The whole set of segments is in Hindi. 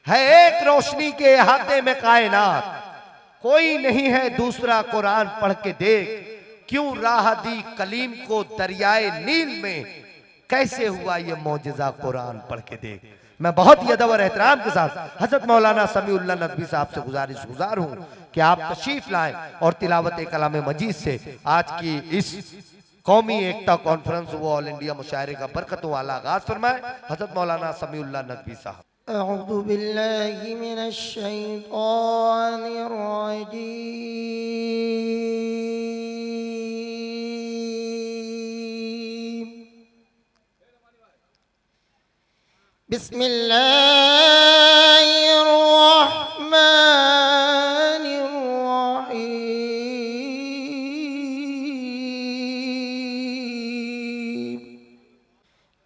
है एक रोशनी के अहाते में कायनात, कोई नहीं है दूसरा कुरान पढ़ के देख, क्यों राह दी कलीम को दरियाए नील में, कैसे हुआ ये मौजिजा कुरान पढ़ के देख। मैं बहुत ही अदब और एहतराम के साथ हजरत मौलाना समीउल्लाह नदवी साहब से गुजारिश हूं कि आप तशरीफ लाएं और तिलावत कलाम मजीद से आज की इस कौमी एकता कॉन्फ्रेंस वो ऑल इंडिया मुशायरे का बरकतों वाला आगाज फरमाए। हजरत मौलाना समीउल्लाह नदवी साहब। अऊज़ु बिल्लाहि मिनश शैतानिर रजीम। बिस्मिल्लाहिर रहमानिर रहीम।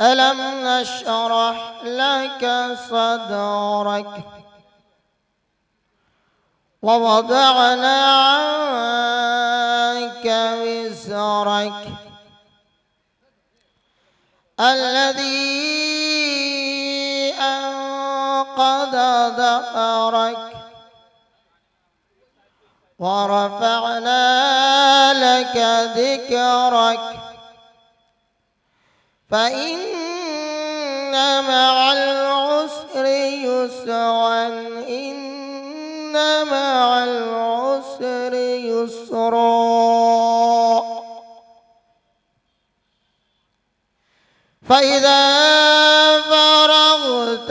अलम नशरह लक सदरक ववदअना अन्क विज़रक अल्लज़ी अंक़द ज़हरक वरफ़अना लक ज़िक्रक फ़इन्न मअल उसरि युस्रन इन्न मअल उसरि युस्रा। फ़इज़ा फ़रग़त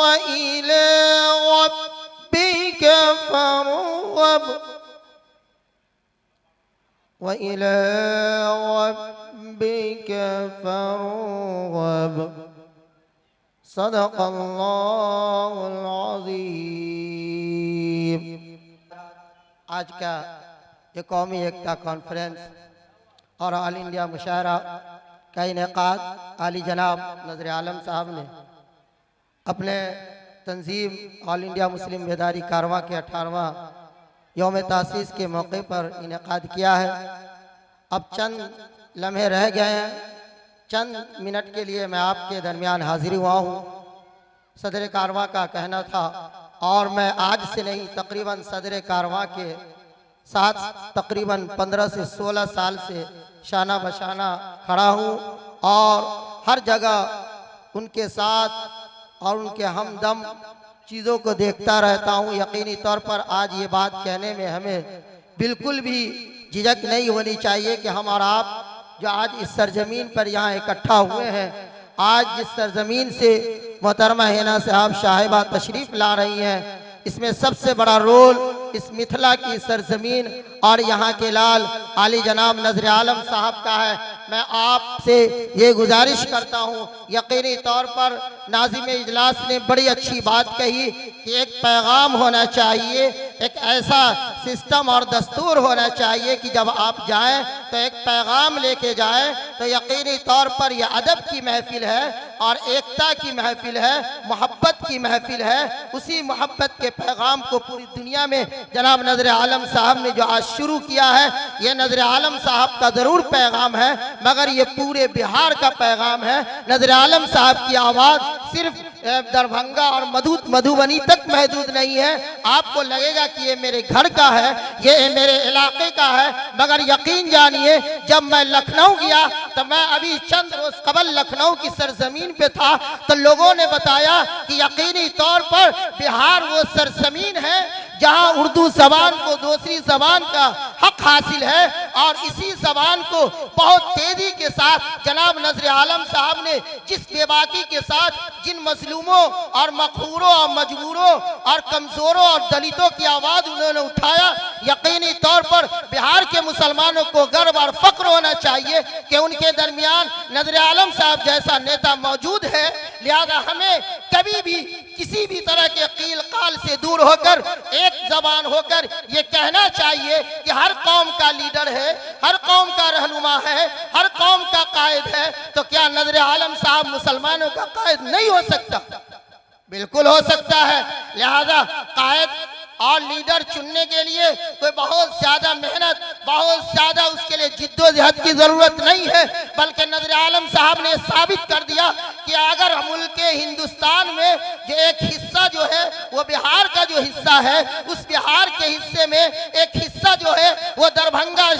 वइला रब्बिक फ़ारग़ब वइला रब्बिक फ़ारग़ब। सदक़ल्लाहुल अज़ीम। आज का ये कौमी एकता कॉन्फ्रेंस और ऑल इंडिया मुशायरा का इनेकाद आली जनाब नज़र आलम साहब ने अपने तंजीम ऑल इंडिया मुस्लिम बेदारी कारवां के 18वां यौम तासीस के मौके पर इनेकाद किया है। अब चंद लम्हे रह गए हैं, चंद मिनट के लिए मैं आपके दरमियान हाजिर हुआ हूँ। सदर कारवां का कहना था और मैं आज से नहीं तकरीबन सदर कारवां के साथ तकरीबन 15 से 16 साल से शाना बशाना खड़ा हूँ और हर जगह उनके साथ और उनके हमदम चीज़ों को देखता रहता हूँ। यकीनी तौर पर आज ये बात कहने में हमें बिल्कुल भी झिझक नहीं होनी चाहिए कि हम और आप जो आज इस सरजमीन पर यहाँ इकट्ठा हुए हैं, आज जिस सरजमीन से मोहतरमा हिना साहब साहिबा तशरीफ़ ला रही हैं, इसमें सबसे बड़ा रोल इस मिथिला की सरजमीन और यहाँ के लाल आली जनाब नजर आलम साहब का है। मैं आपसे ये गुजारिश करता हूँ, यकीनी तौर पर नाज़िम इजलास ने बड़ी अच्छी बात कही कि एक पैगाम होना चाहिए, एक ऐसा सिस्टम और दस्तूर होना चाहिए कि जब आप जाएं तो एक पैगाम लेके जाएं। तो यकीनी तौर पर यह अदब की महफिल है और एकता की महफिल है, मोहब्बत की महफिल है। उसी मोहब्बत के पैगाम को पूरी दुनिया में जनाब नजर आलम साहब ने जो आज शुरू किया है, ये नजर आलम साहब का ज़रूर पैगाम है, मगर ये पूरे बिहार का पैगाम है। नजर आलम साहब की आवाज़ सिर्फ दरभंगा और मधुबनी तक महदूद नहीं है। आपको लगेगा कि ये मेरे घर का है, ये मेरे इलाके का है, मगर यकीन जानिए जब मैं लखनऊ गया तो मैं अभी चंद रोज कबल लखनऊ की सरजमीन पे था तो लोगों ने बताया कि यकीनी तौर पर बिहार वो सरजमीन है जहां उर्दू जबान को दूसरी जबान का हक हासिल है और इसी जबान को बहुत तेजी के साथ जनाब नजर आलम साहब ने जिस बेबाकी के साथ जिन मजलूमों और मखूरों और मजबूरों और कमजोरों और दलितों की आवाज उन्होंने उठाया, यकीनी तौर पर बिहार के मुसलमानों को गर्व और फक्र होना चाहिए कि उनके दरमियान नजर आलम साहब जैसा नेता मौजूद है। लिहाजा हमें कभी भी किसी भी तरह के कील काल से दूर होकर एक जबान होकर ये कहना चाहिए कि हर कौम का लीडर है, हर कौम का रहनुमा है, हर कौम का कायद है। तो क्या नजर आलम साहब मुसलमानों का कायद नहीं हो सकता? बिल्कुल हो सकता है। लिहाजा कायद और लीडर चुनने के लिए कोई बहुत ज्यादा मेहनत, बहुत ज्यादा उसके लिए जिद्दोजहद की जरूरत नहीं है, बल्कि नजर आलम साहब ने साबित कर दिया कि अगर मुल्क हिंदुस्तान में जो एक हिस्सा जो है वो बिहार का जो हिस्सा है, उस बिहार के हिस्से में एक हिस्सा जो है वो दरभंगा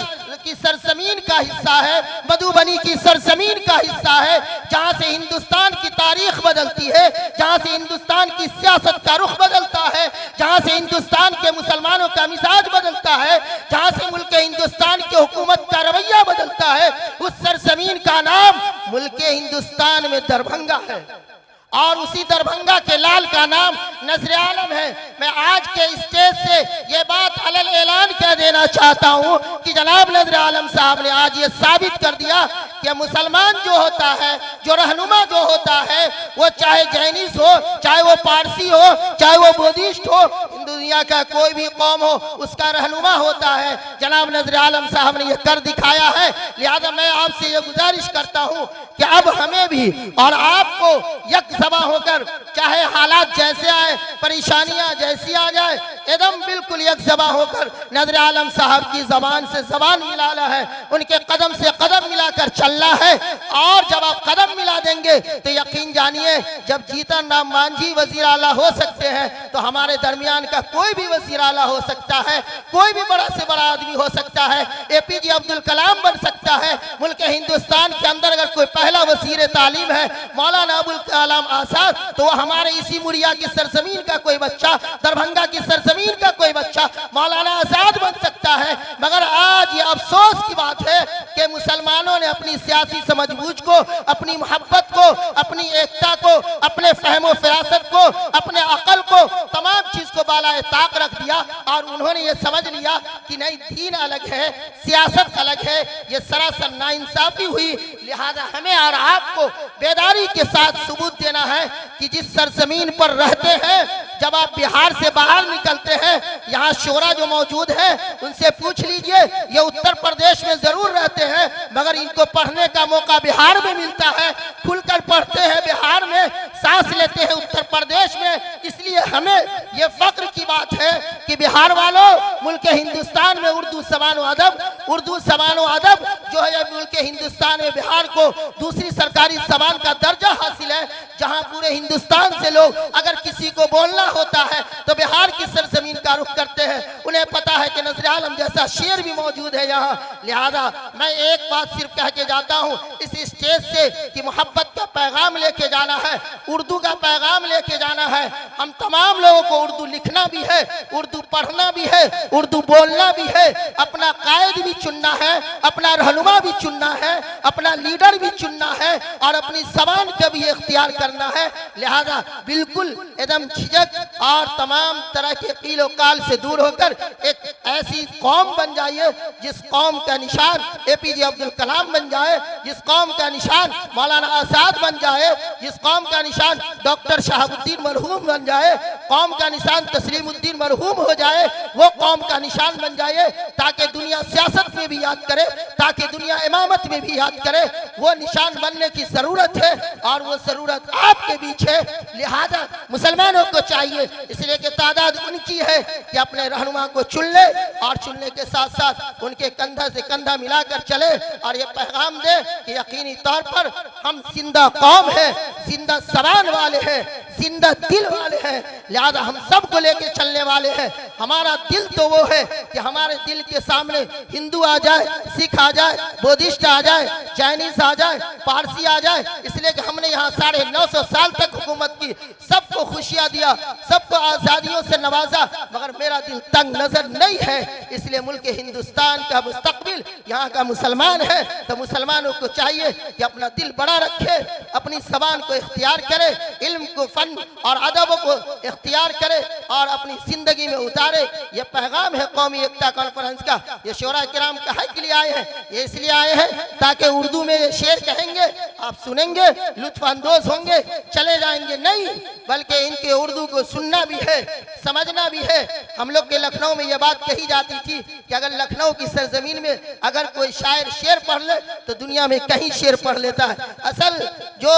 की सरजमीन का हिस्सा है, मधुबनी की सरजमीन का हिस्सा है, जहां से हिंदुस्तान की तारीख बदलती है, जहां से हिंदुस्तान की सियासत का रुख बदलता है, जहां से हिंदुस्तान के मुसलमानों का मिजाज बदलता है, जहां से मुल्क हिंदुस्तान की हुकूमत का रवैया बदलता है, उस सरजमीन का नाम मुल्क हिंदुस्तान में दरभंगा है और उसी दरभंगा के लाल का नाम नजर आलम है। मैं आज के स्टेज से ये बात अलग ऐलान कर देना चाहता हूँ कि जनाब नजर आलम साहब ने आज ये साबित कर दिया कि मुसलमान जो होता है, जो रहनुमा जो होता है, वो चाहे जैनिस हो, चाहे वो पारसी हो, चाहे वो बुद्धिस्ट हो, दुनिया का कोई भी कौम हो, उसका रहनुमा होता है। जनाब नजर आलम साहब ने ये कर दिखाया है। लिहाजा मैं आपसे ये गुजारिश करता हूँ कि अब हमें भी और आपको यक सभा होकर, चाहे हालात जैसे आए, परेशानियां जैसी आ जाए, एकदम बिल्कुल एक सभा होकर नजर आलम साहब की जबान से जबान मिलाना है, उनके कदम से कदम मिलाकर चलना है। और जब आप कदम मिला देंगे तो यकीन जानिए, जब जीतन राम मांझी वजीर आला हो सकते हैं तो हमारे दरमियान का कोई भी वजीर आला हो सकता है, कोई भी बड़ा से बड़ा आदमी हो सकता है, APJ अब्दुल कलाम बन सकता है। मुल्क हिंदुस्तान के अंदर अगर कोई पहला वजीर तालीम है मौलाना अबुल कलाम आजाद, तो वो हमारे इसी मुड़िया की सरजमीन का कोई बच्चा, दरभंगा की सरजमीन का कोई बच्चा मौलाना आजाद बन सकता है। मगर आज ये अफसोस की बात है कि मुसलमानों ने अपनी सियासी समझबूझ को, अपनी मोहब्बत को, अपनी एकता को, अपने फहमो फिरासत को, अपने अकल को, तमाम चीज को बालाए ताक रख दिया और उन्होंने ये समझ लिया कि नहीं, दीन अलग है, सियासत अलग है। ये सरासर नाइंसाफी हुई। लिहाजा हमें और आपको बेदारी के साथ सबूत देना है कि जिस सरजमीन पर रहते हैं, जब आप बिहार से बाहर निकलते हैं, यहाँ शोरा जो मौजूद है उनसे पूछ लीजिए, ये उत्तर प्रदेश में जरूर रहते हैं मगर इनको पढ़ने का मौका बिहार में मिलता है, खुलकर पढ़ते हैं बिहार में, सांस लेते हैं उत्तर प्रदेश में। इसलिए हमें ये फक्र की बात है कि बिहार वालों, मुल्क हिंदुस्तान में उर्दू ज़बान व अदब जो है मुल्क हिंदुस्तान में बिहार को दूसरी सरकारी ज़बान का दर्जा हासिल है, जहां पूरे हिंदुस्तान से लोग अगर किसी को बोलना होता है तो बिहार की सरजमीन का रुख करते हैं। उन्हें पता है कि नजर आलम जैसा शेर भी मौजूद है यहाँ। लिहाजा मैं एक बात सिर्फ कह के जाता हूँ इस स्टेज से कि मोहब्बत का पैगाम लेके जाना है, उर्दू का पैगाम लेके जाना है। हम तमाम लोगों को उर्दू लिखना भी है, उर्दू पढ़ना भी है, उर्दू बोलना भी है, अपना कायद भी चुनना है, अपना रहनुमा भी चुनना है, अपना लीडर भी चुनना है और अपनी ज़बान का भी इख्तियार करना है। लिहाजा बिल्कुल एकदम झिझक और तमाम तरह के कीलो काल से दूर होकर एक ऐसी कौम बन जाइए जिस कौम का निशान APJ अब्दुल कलाम बन जाए, जिस कौम का निशान मौलाना आजाद बन जाए, जिस कौम का निशान डॉक्टर शहाबुद्दीन मरहूम बन जाए, कौम का निशान तस्लीमुद्दीन मरहूम हो जाए, वो कौम का निशान बन जाए ताकि दुनिया सियासत में भी याद करे, ताकि दुनिया इमामत में भी याद करे। वो निशान बनने की जरूरत है और वो जरूरत आपके बीच है। लिहाजा मुसलमानों को चाहिए, इसलिए कि तादाद उनकी है कि अपने रहनुमा को चुन ले और चुनने के साथ साथ उनके कंधा से कंधा मिलाकर चले और ये पैगाम दे कि यकीनी तौर पर हम जिंदा कौम है, जिंदा ज़बान वाले हैं, जिंदा दिल वाले हैं। लिहाजा हम सबको लेके चलने वाले हैं। हमारा दिल तो वो है कि हमारे दिल के सामने हिंदू आ जाए, सिख आ जाए, बुद्धिस्ट आ जाए, चाइनीज आ जाए, पारसी आ जाए, इसलिए कि हमने यहाँ 950 साल तक हुकूमत की, सबको खुशियाँ दिया, सबको आज़ादियों से नवाजा, मगर मेरा दिल तंग नजर नहीं है। इसलिए मुल्क हिंदुस्तान का मुस्तकबिल यहाँ का मुसलमान है, तो मुसलमानों को चाहिए कि अपना दिल बड़ा रखे, अपनी ज़बान को इख्तियार करे, इल्म को, फन और अदब को इख्तियार करे और अपनी जिंदगी में उतारे। ये पैगाम है कौमी एकता कॉन्फ्रेंस का। ये शोरा किराम काहे के लिए आए हैं? ये इसलिए आए हैं ताकि उर्दू में ये शेर कहेंगे, आप सुनेंगे, लुत्फ अंदोज होंगे, चले जाएंगे, नहीं बल्कि इनके उर्दू को सुनना भी है, समझना भी है। हम लोग के लखनऊ में ये बात कही जाती थी कि अगर लखनऊ की सरजमीन में अगर कोई शायर शेर पढ़ ले तो दुनिया में कहीं शेर पढ़ लेता है। असल जो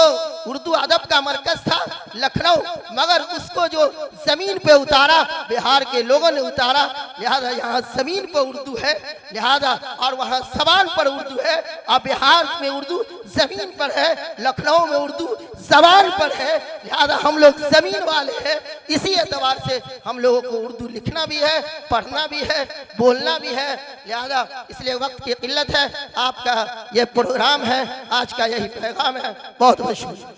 उर्दू अदब का मरकज था लखनऊ, मगर उसको जो जमीन पे उतारा बिहार के लोगों ने उतारा। लिहाजा यहाँ जमीन पर उर्दू है, लिहाजा और वहाँ जबान पर उर्दू है। और बिहार में उर्दू जमीन पर है, लखनऊ में उर्दू जबान पर है। लिहाजा हम लोग जमीन वाले हैं, इसी एतबार से हम लोगों को उर्दू लिखना भी है, पढ़ना भी है, बोलना भी है। लिहाजा इसलिए वक्त की किल्लत है, आपका ये प्रोग्राम है, आज का यही पैगाम है। बहुत बहुत शुक्रिया।